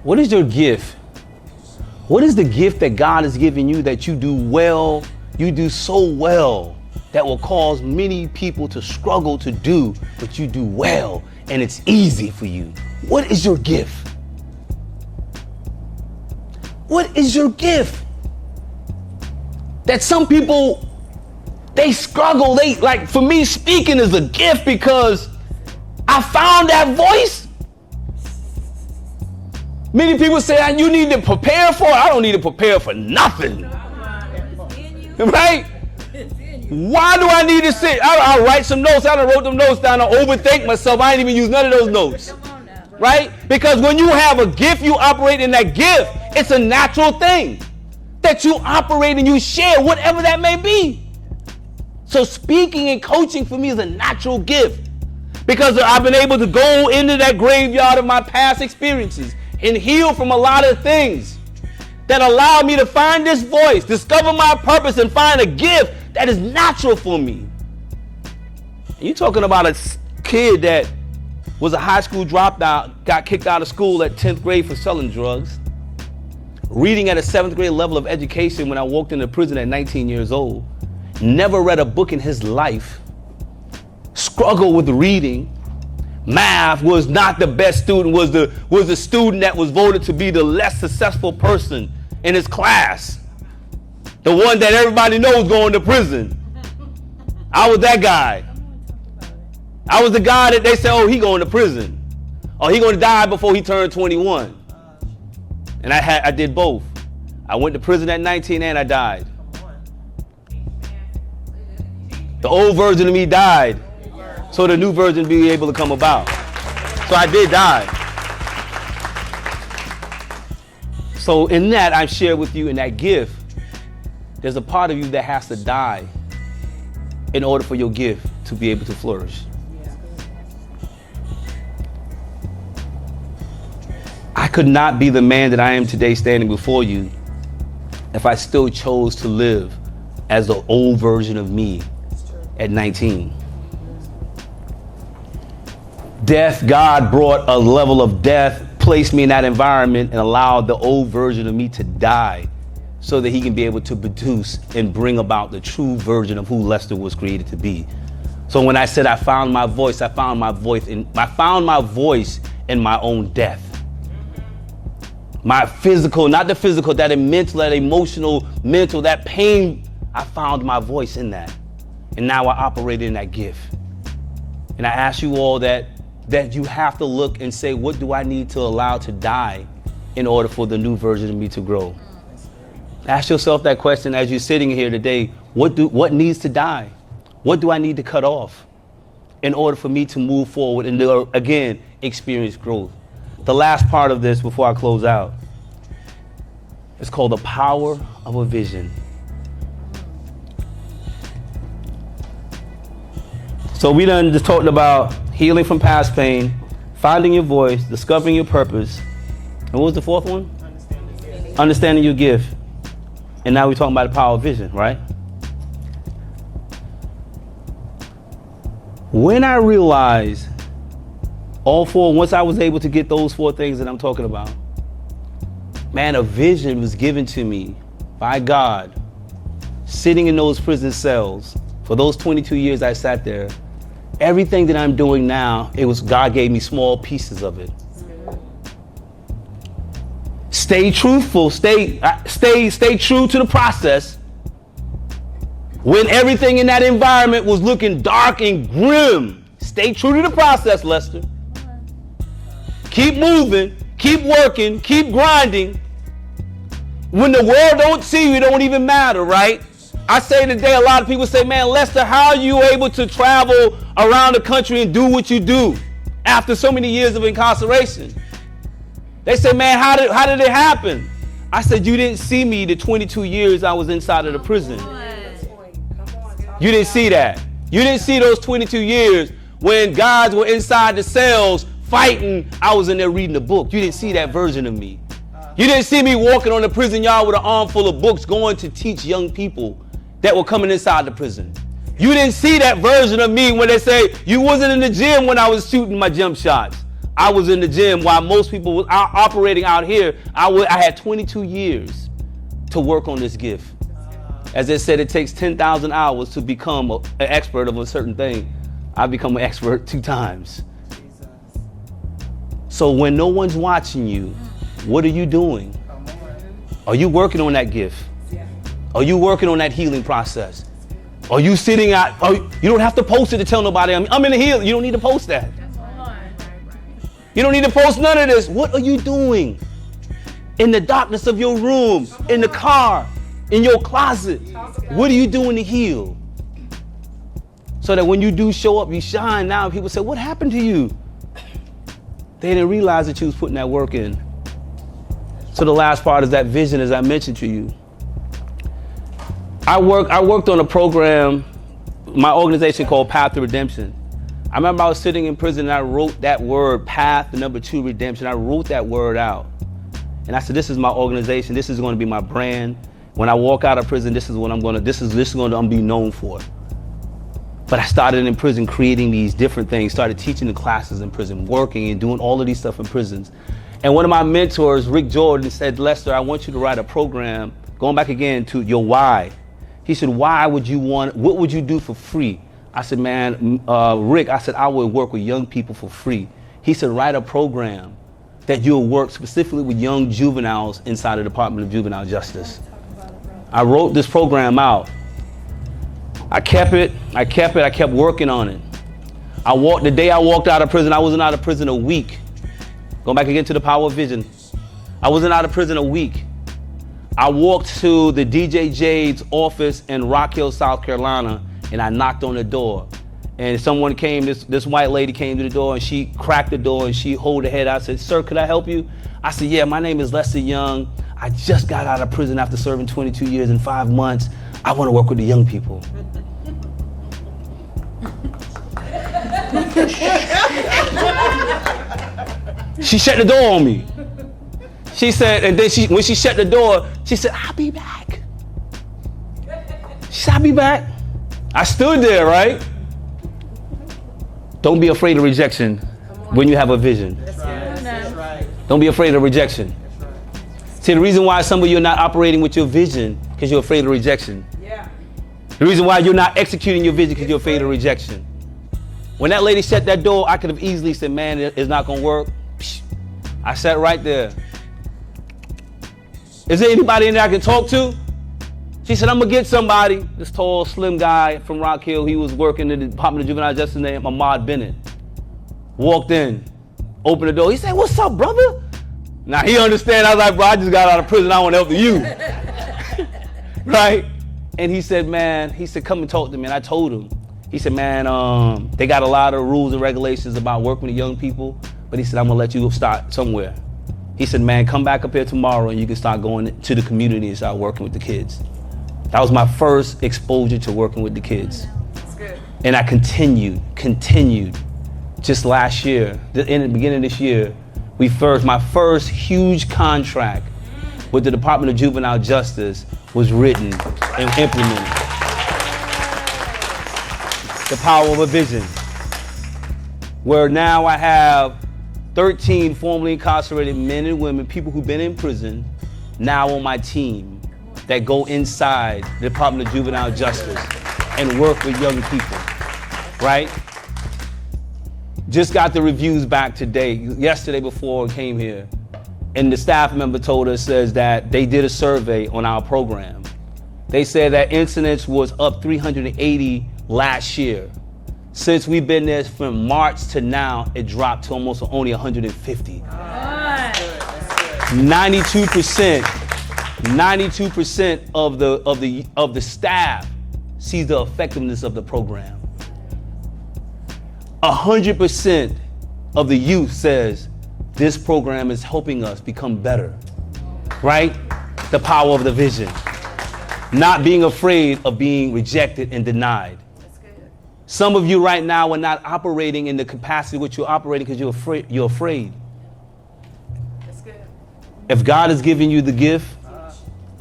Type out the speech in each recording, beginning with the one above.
What is your gift? What is the gift that God has given you that you do well, you do so well, that will cause many people to struggle to do, but you do well and it's easy for you? What is your gift? What is your gift? That some people, they struggle. Like, for me, speaking is a gift because I found that voice. Many people say, you need to prepare for it. I don't need to prepare for nothing. Right? Why do I need to sit? I'll write some notes. I done wrote them notes down. I overthink myself. I ain't even use none of those notes. Right? Because when you have a gift, you operate in that gift. It's a natural thing that you operate and you share, whatever that may be. So speaking and coaching for me is a natural gift because I've been able to go into that graveyard of my past experiences and heal from a lot of things that allow me to find this voice, discover my purpose, and find a gift that is natural for me. And you're talking about a kid that was a high school dropout, got kicked out of school at 10th grade for selling drugs, reading at a 7th grade level of education when I walked into prison at 19 years old, never read a book in his life, struggled with reading, math, was not the best student, was the student that was voted to be the less successful person in his class. The one that everybody knows going to prison. I was that guy. I was the guy that they said, oh, he going to prison. Or he going to die before he turned 21. And I did both. I went to prison at 19 and I died. The old version of me died so the new version be able to come about. So I did die. So in that, I've shared with you in that gift, there's a part of you that has to die in order for your gift to be able to flourish. I could not be the man that I am today standing before you if I still chose to live as the old version of me at 19. Death, God brought a level of death, placed me in that environment and allowed the old version of me to die so that he can be able to produce and bring about the true version of who Lester was created to be. So when I said I found my voice, I found my voice in my own death. My physical, not the physical, that mental, that emotional, mental, that pain, I found my voice in that. And now I operate in that gift. And I ask you all that you have to look and say, what do I need to allow to die in order for the new version of me to grow? Ask yourself that question as you're sitting here today. What needs to die? What do I need to cut off in order for me to move forward and again experience growth? The last part of this before I close out is called the power of a vision. So we done just talked about healing from past pain, finding your voice, discovering your purpose. And what was the fourth one? Understanding your gift. And now we're talking about the power of vision, right? When I realized once I was able to get those four things that I'm talking about, man, a vision was given to me by God, sitting in those prison cells. For those 22 years I sat there, everything that I'm doing now, God gave me small pieces of it. Stay truthful, stay true to the process. When everything in that environment was looking dark and grim, stay true to the process, Lester. Keep moving, keep working, keep grinding. When the world don't see you, it don't even matter, right? I say today, a lot of people say, man, Lester, how are you able to travel around the country and do what you do after so many years of incarceration? They say, man, how did it happen? I said, you didn't see me the 22 years I was inside of the prison. You didn't see that. You didn't see those 22 years when guys were inside the cells fighting. I was in there reading a book. You didn't see that version of me. You didn't see me walking on the prison yard with an armful of books going to teach young people that were coming inside the prison. You didn't see that version of me when they say you wasn't in the gym when I was shooting my jump shots. I was in the gym while most people were operating out here. I had 22 years to work on this gift. As I said, it takes 10,000 hours to become an expert of a certain thing. I've become an expert 2 times. So when no one's watching you, what are you doing? Are you working on that gift? Are you working on that healing process? Are you sitting out? You don't have to post it to tell nobody I'm in the healing. You don't need to post that. You don't need to post none of this. What are you doing in the darkness of your room, in the car, in your closet? What are you doing to heal? So that when you do show up, you shine. Now people say, what happened to you? They didn't realize that you was putting that work in. So the last part is that vision, as I mentioned to you. I worked on a program, my organization called Path to Redemption. I remember I was sitting in prison and I wrote that word, path, the number 2, redemption. I wrote that word out. And I said, this is my organization. This is going to be my brand. When I walk out of prison, this is what I'm going to be known for. But I started in prison creating these different things, started teaching the classes in prison, working and doing all of these stuff in prisons. And one of my mentors, Rick Jordan, said, Lester, I want you to write a program, going back again to your why. He said, what would you do for free? I said, man, Rick, I said, I would work with young people for free. He said, write a program that you'll work specifically with young juveniles inside the Department of Juvenile Justice. I wrote this program out. I kept working on it. The day I walked out of prison, I wasn't out of prison a week. Going back again to the power of vision. I wasn't out of prison a week. I walked to the DJ Jade's office in Rock Hill, South Carolina, and I knocked on the door. And someone came, this white lady came to the door and she cracked the door and she hold her head out. I said, sir, could I help you? I said, yeah, my name is Lester Young. I just got out of prison after serving 22 years and 5 months. I want to work with the young people. She shut the door on me. She said, and then when she shut the door, she said, I'll be back. She said, I'll be back. I stood there, right? Don't be afraid of rejection when you have a vision. That's right. Don't be afraid of rejection. See, the reason why some of you are not operating with your vision because you're afraid of rejection. Yeah. The reason why you're not executing your vision because you're afraid of rejection. When that lady shut that door, I could have easily said, man, it's not going to work. I sat right there. Is there anybody in there I can talk to? She said, I'm going to get somebody. This tall, slim guy from Rock Hill, he was working in the Department of Juvenile Justice named Ahmad Bennett. Walked in, opened the door. He said, what's up, brother? Now he understand. I was like, bro, I just got out of prison. I want to help you. Right? And he said, come and talk to me. And I told him. He said, man, they got a lot of rules and regulations about working with young people. But he said, I'm going to let you start somewhere. He said, man, come back up here tomorrow and you can start going to the community and start working with the kids. That was my first exposure to working with the kids. That's good. And I continued. Just last year, in the beginning of this year, my first huge contract with the Department of Juvenile Justice was written and implemented. The power of a vision. Where now I have 13 formerly incarcerated men and women, people who've been in prison, now on my team that go inside the Department of Juvenile Justice and work with young people, right? Just got the reviews back yesterday before I came here. And the staff member told us, says that they did a survey on our program. They said that incidents was up 380 last year. Since we've been there from March to now, it dropped to almost only 150. 92% of the staff sees the effectiveness of the program. 100% of the youth says this program is helping us become better, right? The power of the vision. Not being afraid of being rejected and denied. Some of you right now are not operating in the capacity which you're operating because you're afraid. That's good. If God is giving you the gift,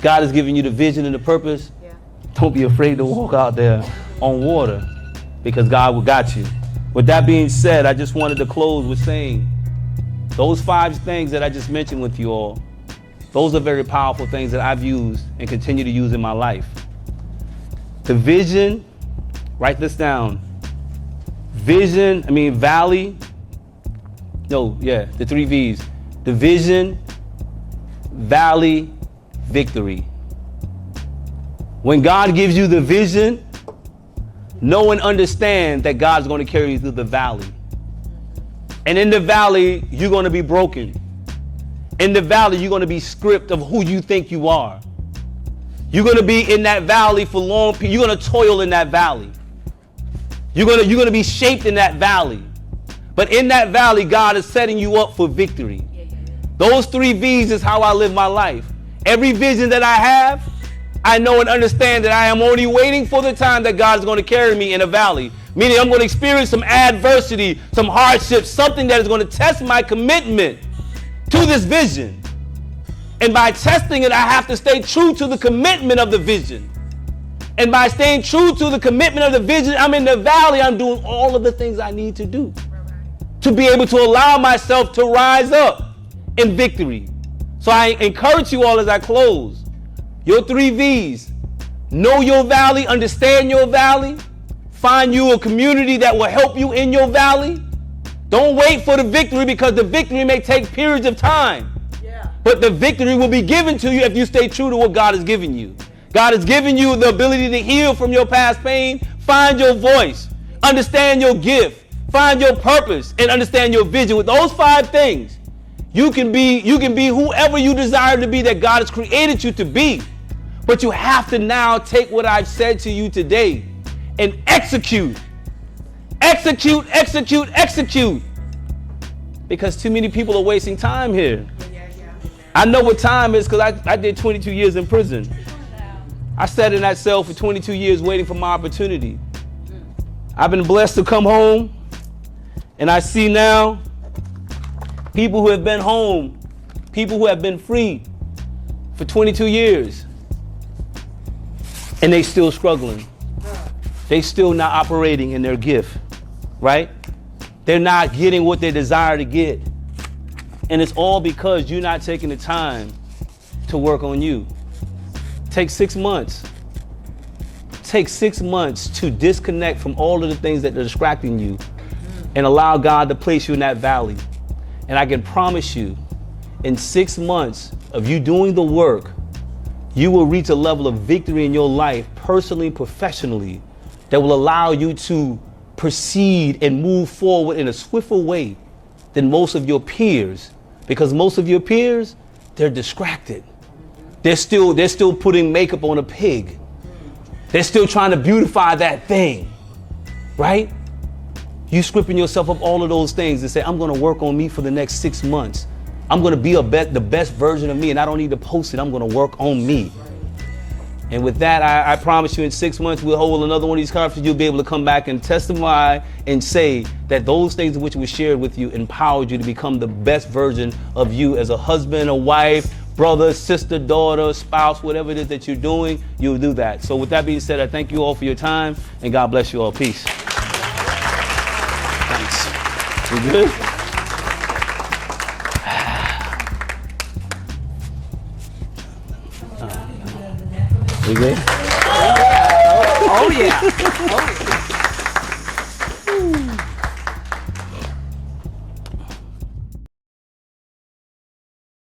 God is giving you the vision and the purpose, don't be afraid to walk out there on water because God got you. With that being said, I just wanted to close with saying Those 5 things that I just mentioned with you all, those are very powerful things that I've used and continue to use in my life. The vision, write this down. Valley. The 3 V's. The vision, valley, victory. When God gives you the vision, know and understand that God's going to carry you through the valley. And in the valley, you're going to be broken. In the valley, you're going to be stripped of who you think you are. You're going to be in that valley for long. You're going to toil in that valley. You're going to be shaped in that valley. But in that valley, God is setting you up for victory. Those 3 V's is how I live my life. Every vision that I have, I know and understand that I am only waiting for the time that God is going to carry me in a valley. Meaning I'm going to experience some adversity, some hardship, something that is going to test my commitment to this vision. And by testing it, I have to stay true to the commitment of the vision. And by staying true to the commitment of the vision, I'm in the valley, I'm doing all of the things I need to do to be able to allow myself to rise up in victory. So I encourage you all as I close, your 3 V's, know your valley, understand your valley, find you a community that will help you in your valley. Don't wait for the victory, because the victory may take periods of time. But the victory will be given to you if you stay true to what God has given you. God has given you the ability to heal from your past pain. Find your voice, understand your gift, find your purpose, and understand your vision. With those 5 things, you can be whoever you desire to be, that God has created you to be. But you have to now take what I've said to you today and execute. Execute, execute, execute. Because too many people are wasting time here. I know what time is, because I did 22 years in prison. I sat in that cell for 22 years waiting for my opportunity. I've been blessed to come home, and I see now people who have been home, people who have been free for 22 years, and they still struggling. They still not operating in their gift, right? They're not getting what they desire to get. And it's all because you're not taking the time to work on you. Take 6 months. Take 6 months to disconnect from all of the things that are distracting you and allow God to place you in that valley. And I can promise you, in 6 months of you doing the work, you will reach a level of victory in your life, personally and professionally, that will allow you to proceed and move forward in a swifter way than most of your peers. Because most of your peers, they're distracted. They're still putting makeup on a pig. They're still trying to beautify that thing, right? You stripping yourself of all of those things and say, I'm going to work on me for the next 6 months. I'm going to be the best version of me, and I don't need to post it. I'm going to work on me. And with that, I promise you, in 6 months, we'll hold another one of these conferences. You'll be able to come back and testify and say that those things which were shared with you empowered you to become the best version of you as a husband, a wife, brother, sister, daughter, spouse, whatever it is that you're doing, you'll do that. So with that being said, I thank you all for your time, and God bless you all. Peace. Thanks. You good? You good? Oh yeah. Oh yeah.